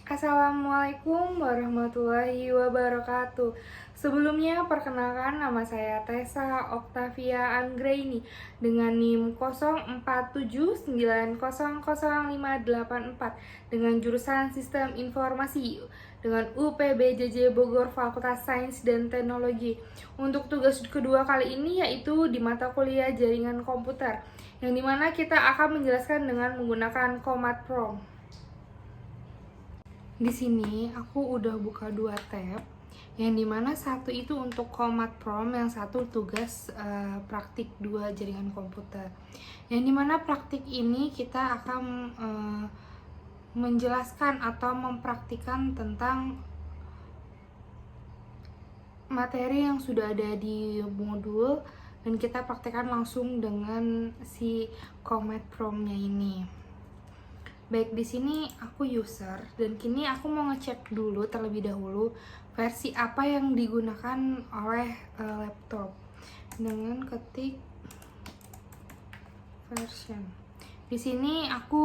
Assalamualaikum warahmatullahi wabarakatuh. Sebelumnya perkenalkan, nama saya Tessa Octavia Anggraini dengan NIM 0479000584 dengan jurusan Sistem Informasi dengan UPBJJ Bogor Fakultas Sains dan Teknologi. Untuk tugas kedua kali ini yaitu di mata kuliah Jaringan Komputer, yang dimana kita akan menjelaskan dengan menggunakan Command Prompt. Di sini aku udah buka 2 tab, yang dimana satu itu untuk Command Prompt, yang satu tugas praktik 2 jaringan komputer. Yang dimana praktik ini kita akan menjelaskan atau mempraktikkan tentang materi yang sudah ada di modul, dan kita praktekkan langsung dengan si Command Prompt-nya ini. Baik, di sini aku user dan kini aku mau ngecek dulu terlebih dahulu versi apa yang digunakan oleh laptop dengan ketik version. Di sini aku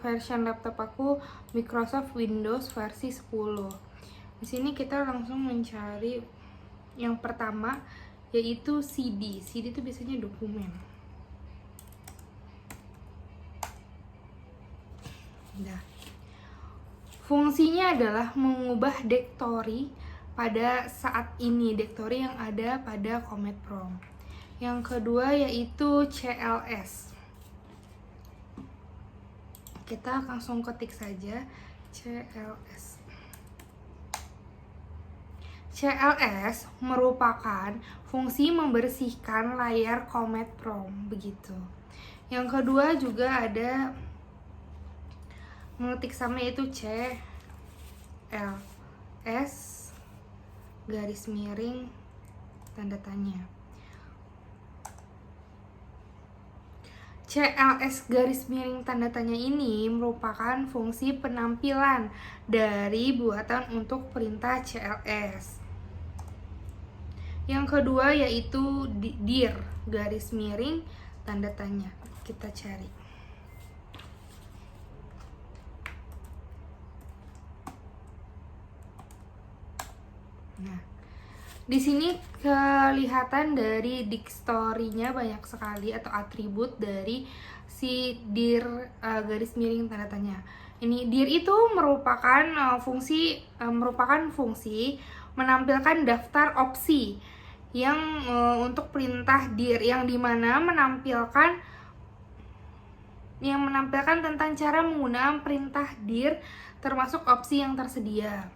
version laptop aku Microsoft Windows versi 10. Di sini kita langsung mencari yang pertama yaitu CD. CD itu biasanya dokumen. Nah, fungsinya adalah mengubah direktori pada saat ini, direktori yang ada pada Command Prompt. Yang kedua yaitu CLS. Kita langsung ketik saja CLS. CLS merupakan fungsi membersihkan layar Command Prompt, begitu. Yang kedua juga ada mengetik sama, yaitu CLS garis miring tanda tanya. CLS garis miring tanda tanya ini merupakan fungsi penampilan dari buatan untuk perintah CLS. Yang kedua yaitu dir garis miring tanda tanya. Kita cari. Nah, di sini kelihatan dari dictionary-nya banyak sekali atau atribut dari si dir garis miring tanda tanya. Ini dir itu merupakan fungsi menampilkan daftar opsi yang untuk perintah dir, yang dimana menampilkan tentang cara menggunakan perintah dir termasuk opsi yang tersedia.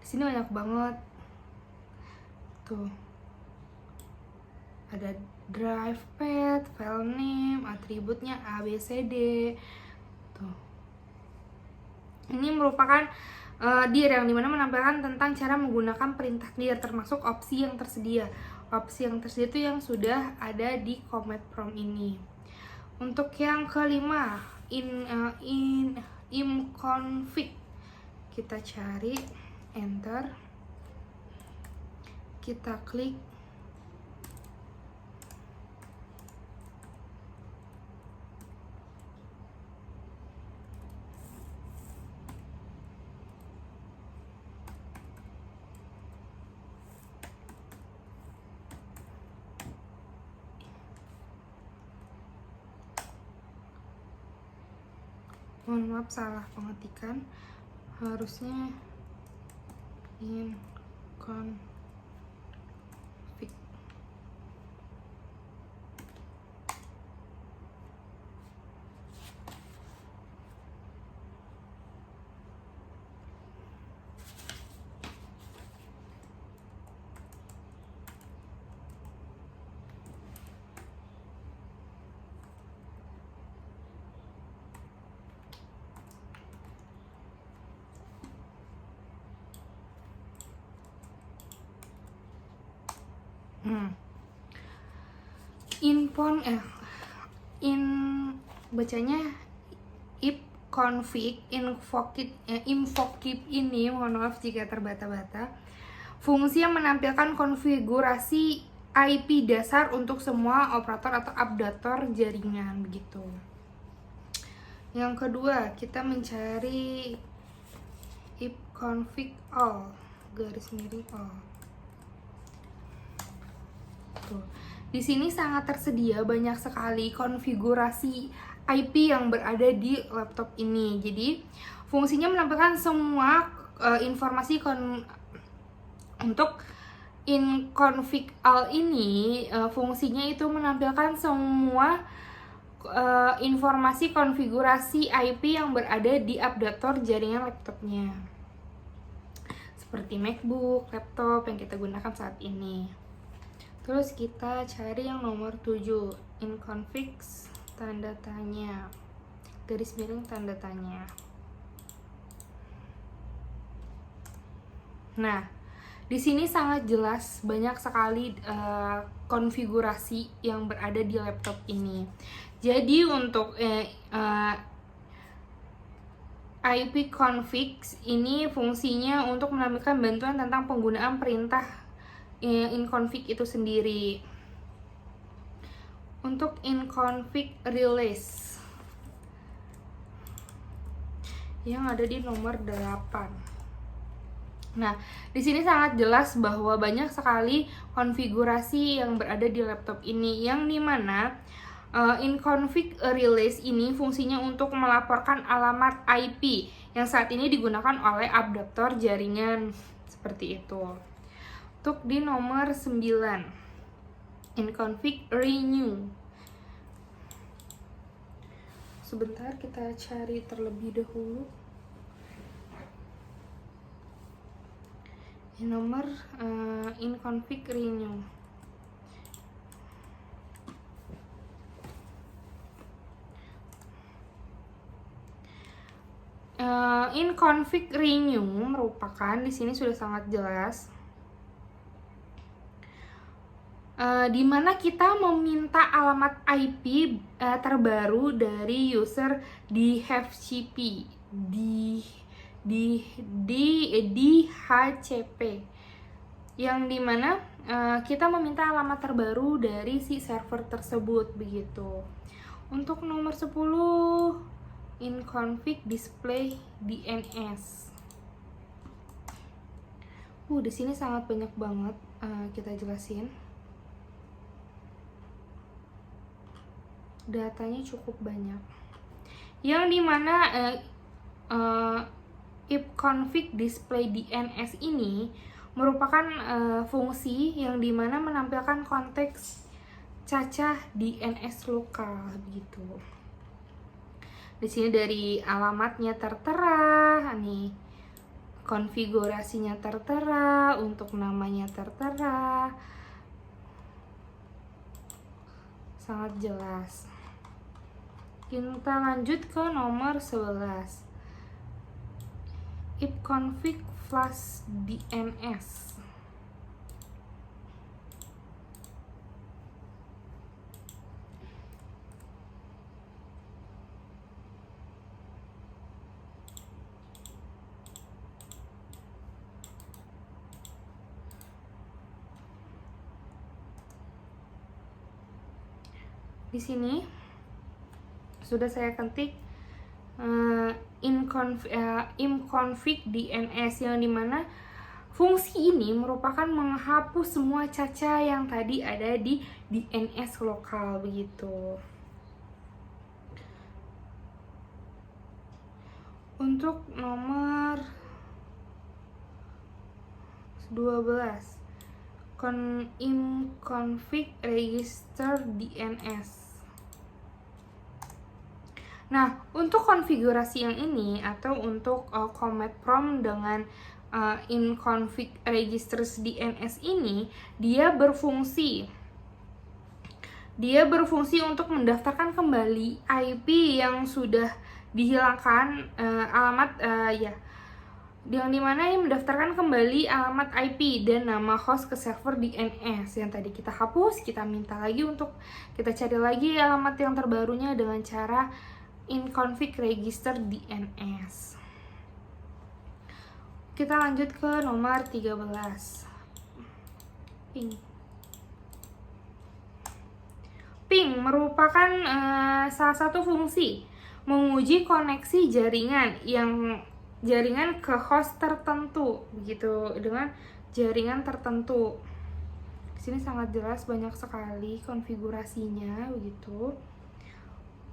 Di sini banyak banget. Tuh, ada drive path, file name, atributnya A, B, C, D. Tuh, ini merupakan dir yang dimana menampilkan tentang cara menggunakan perintah dir termasuk opsi yang tersedia. Opsi yang tersedia itu yang sudah ada di Command Prompt ini. Untuk yang kelima, imconfig, kita cari, enter, kita klik. Mohon maaf, salah pengetikan, harusnya imconfig. Bacanya imconfig ini, mohon maaf jika terbata-bata, fungsi yang menampilkan konfigurasi IP dasar untuk semua operator atau updater jaringan, begitu. Yang kedua, kita mencari config all garis miring all. Tuh. Di sini sangat tersedia banyak sekali konfigurasi IP yang berada di laptop ini. Jadi fungsinya menampilkan semua informasi untuk config all ini. Fungsinya itu menampilkan semua informasi konfigurasi IP yang berada di adaptor jaringan laptopnya, seperti MacBook, laptop yang kita gunakan saat ini. Terus kita cari yang nomor 7, inconfig tanda tanya garis miring tanda tanya. Nah, di sini sangat jelas banyak sekali konfigurasi yang berada di laptop ini. Jadi untuk IP config ini fungsinya untuk menampilkan bantuan tentang penggunaan perintah inconfig itu sendiri. Untuk inconfig release yang ada di nomor 8. Nah, di sini sangat jelas bahwa banyak sekali konfigurasi yang berada di laptop ini, yang dimana inconfig release ini fungsinya untuk melaporkan alamat IP yang saat ini digunakan oleh adaptor jaringan, seperti itu. Untuk di nomor 9, inconfig renew. Sebentar, kita cari terlebih dahulu. Nomor inconfig renew. Inconfig renew merupakan, di sini sudah sangat jelas, di mana kita meminta alamat IP terbaru dari user di HCP, di HCP, yang dimana kita meminta alamat terbaru dari si server tersebut, begitu. Untuk nomor 10, inconfig display DNS. Di sini sangat banyak banget kita jelasin. Datanya cukup banyak. Yang dimana ifconfig display DNS ini merupakan fungsi yang dimana menampilkan konteks cacah DNS lokal, begitu. Di sini dari alamatnya tertera, nih konfigurasinya tertera, untuk namanya tertera, sangat jelas. Kita lanjut ke nomor 11, ifconfig flash DNS. Di sini sudah saya ketik inconfig DNS, yang dimana fungsi ini merupakan menghapus semua cacah yang tadi ada di DNS lokal, begitu. Untuk nomor 12, inconfig register DNS. Nah, untuk konfigurasi yang ini atau untuk command prompt dengan inconfig registers DNS ini, dia berfungsi untuk mendaftarkan kembali IP yang sudah dihilangkan yang dimana yang mendaftarkan kembali alamat IP dan nama host ke server DNS yang tadi kita hapus. Kita minta lagi untuk kita cari lagi alamat yang terbarunya dengan cara inconfig register DNS. Kita lanjut ke nomor 13, ping merupakan salah satu fungsi menguji koneksi jaringan yang jaringan ke host tertentu, begitu, dengan jaringan tertentu. Di sini sangat jelas, banyak sekali konfigurasinya, begitu.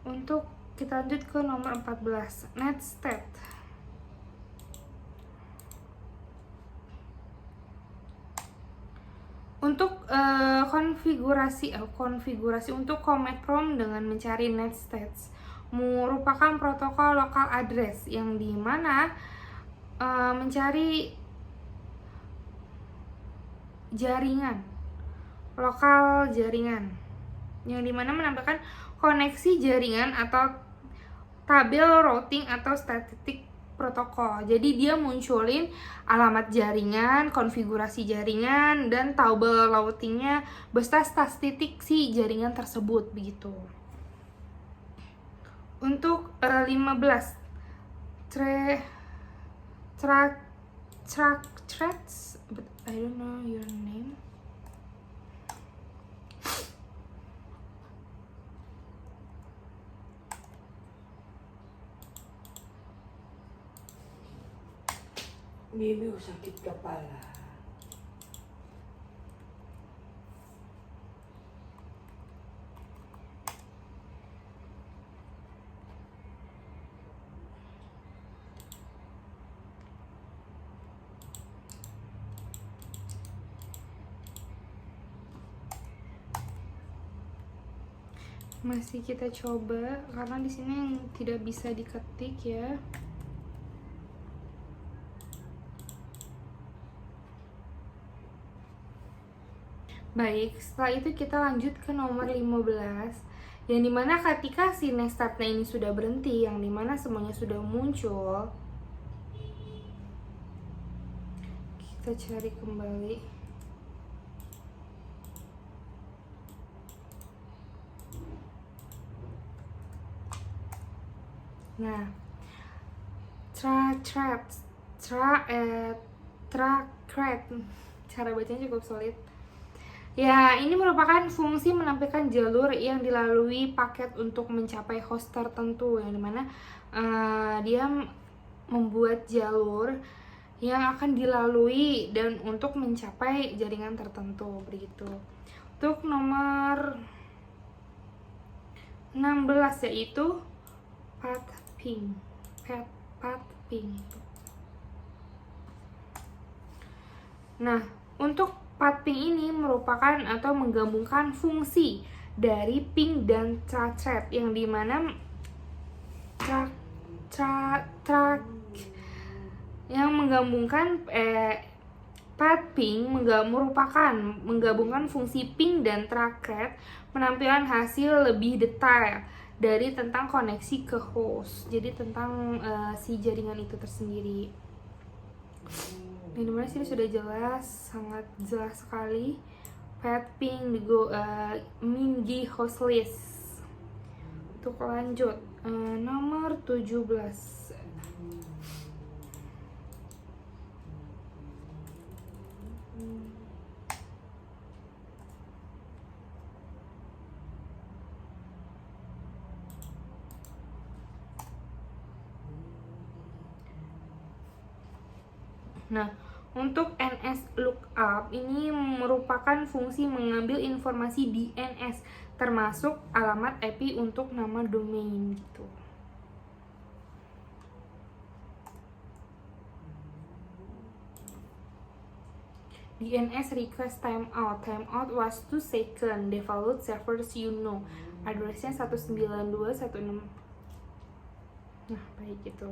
Untuk kita lanjut ke nomor 14, netstat. Untuk konfigurasi untuk Comet Prom dengan mencari netstats merupakan protokol lokal address yang dimana mencari jaringan lokal jaringan yang dimana menampilkan koneksi jaringan atau tabel routing atau statistik protokol. Jadi dia munculin alamat jaringan, konfigurasi jaringan, dan tabel routingnya beserta statistik si jaringan tersebut, begitu. Untuk 15 track threads, but I don't know your name. Mimi sakit kepala. Masih kita coba karena di sini yang tidak bisa diketik ya. Baik, setelah itu kita lanjut ke nomor 15, yang dimana ketika si netstat-nya ini sudah berhenti, yang dimana semuanya sudah muncul, kita cari kembali. Nah, cara bacanya cukup sulit. Ya, ini merupakan fungsi menampilkan jalur yang dilalui paket untuk mencapai host tertentu, yang dimana dia membuat jalur yang akan dilalui dan untuk mencapai jaringan tertentu, begitu. Untuk nomor 16 yaitu path ping. Nah, untuk path ping ini merupakan atau menggabungkan fungsi dari ping dan thread, yang dimana yang menggabungkan path ping merupakan menggabungkan fungsi ping dan thread, penampilan hasil lebih detail dari tentang koneksi ke host, jadi tentang si jaringan itu tersendiri. Ini dimana sini sudah jelas, sangat jelas sekali. Path ping Mingi host list. Untuk lanjut nomor 17. Nah, untuk NS lookup ini merupakan fungsi mengambil informasi di NS, termasuk alamat IP untuk nama domain gitu. DNS request timeout. Timeout was 2 seconds. Default servers addressnya 192.1.6. Nah, baik itu.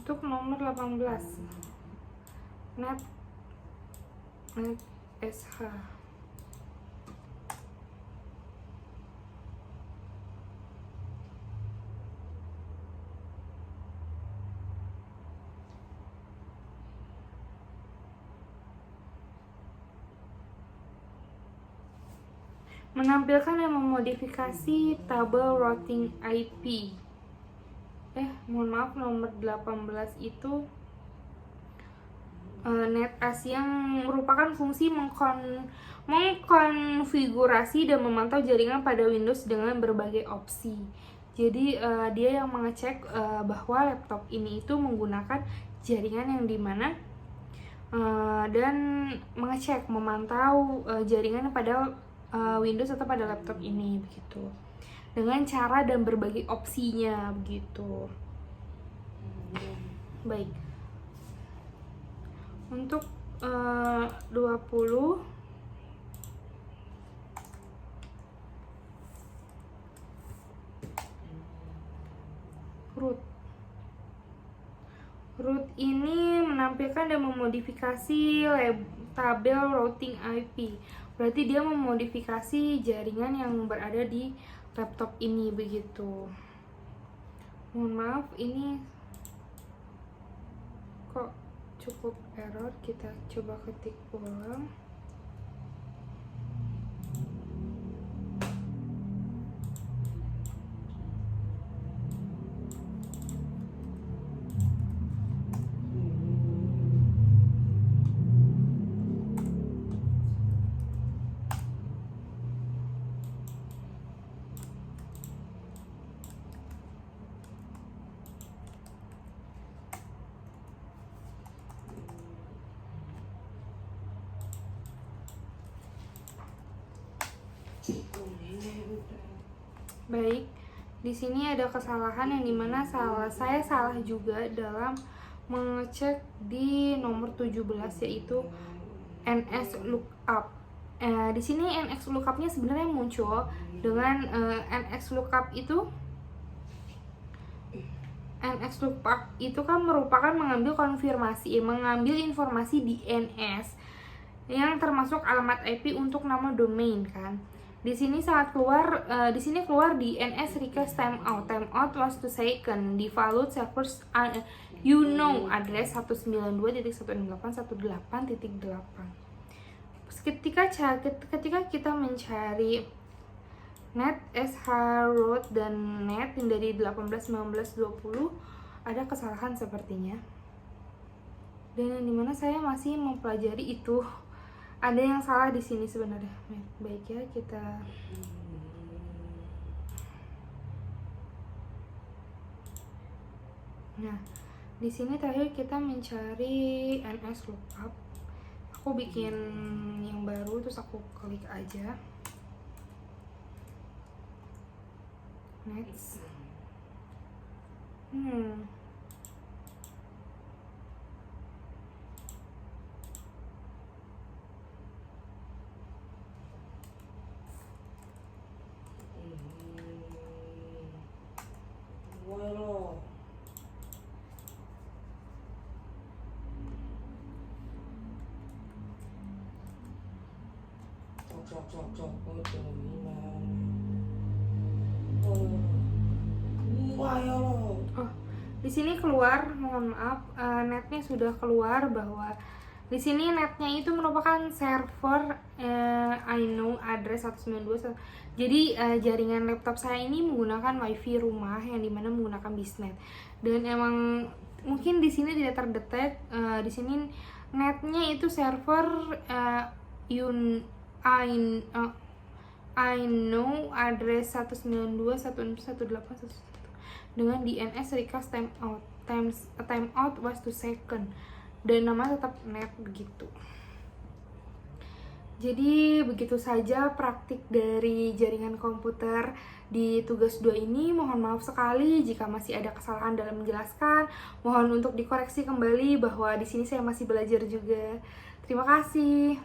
Untuk nomor 18. Net SH. Menampilkan dan memodifikasi tabel routing IP. Mohon maaf, nomor 18 itu NetAS yang merupakan fungsi mengkonfigurasi dan memantau jaringan pada Windows dengan berbagai opsi. Jadi dia yang mengecek bahwa laptop ini itu menggunakan jaringan yang dimana dan mengecek, memantau jaringan pada Windows atau pada laptop ini begitu, dengan cara dan berbagai opsinya begitu. Baik, untuk 20 root ini menampilkan dan memodifikasi tabel routing IP. Berarti dia memodifikasi jaringan yang berada di laptop ini begitu. Mohon maaf, ini kok cukup error. Kita coba ketik ulang. Baik, di sini ada kesalahan yang dimana saya salah juga dalam mengecek di nomor 17, yaitu NS lookup. Di sini NX lookup-nya sebenarnya muncul dengan NX lookup itu kan merupakan mengambil mengambil informasi di NS yang termasuk alamat IP untuk nama domain kan. Di sini keluar di NS request timeout was to second di value servers address 192.168.18.8. Ketika kita mencari net sh root dan net yang dari 18, 19, 20 ada kesalahan sepertinya, dan yang dimana saya masih mempelajari itu. Ada yang salah di sini sebenarnya. Baik ya, kita nah di sini terakhir kita mencari NS lookup. Aku bikin yang baru, terus aku klik aja next. Di sini keluar, mohon maaf, netnya sudah keluar bahwa di sini netnya itu merupakan server address 192. Jadi jaringan laptop saya ini menggunakan wifi rumah yang dimana menggunakan bisnet, dan emang mungkin di sini tidak terdetek. Di sini netnya itu server address 192.168.1 dengan DNS request timeout was to second, dan nama tetap net begitu. Jadi begitu saja praktik dari jaringan komputer di tugas 2 ini. Mohon maaf sekali jika masih ada kesalahan dalam menjelaskan. Mohon untuk dikoreksi kembali bahwa di sini saya masih belajar juga. Terima kasih.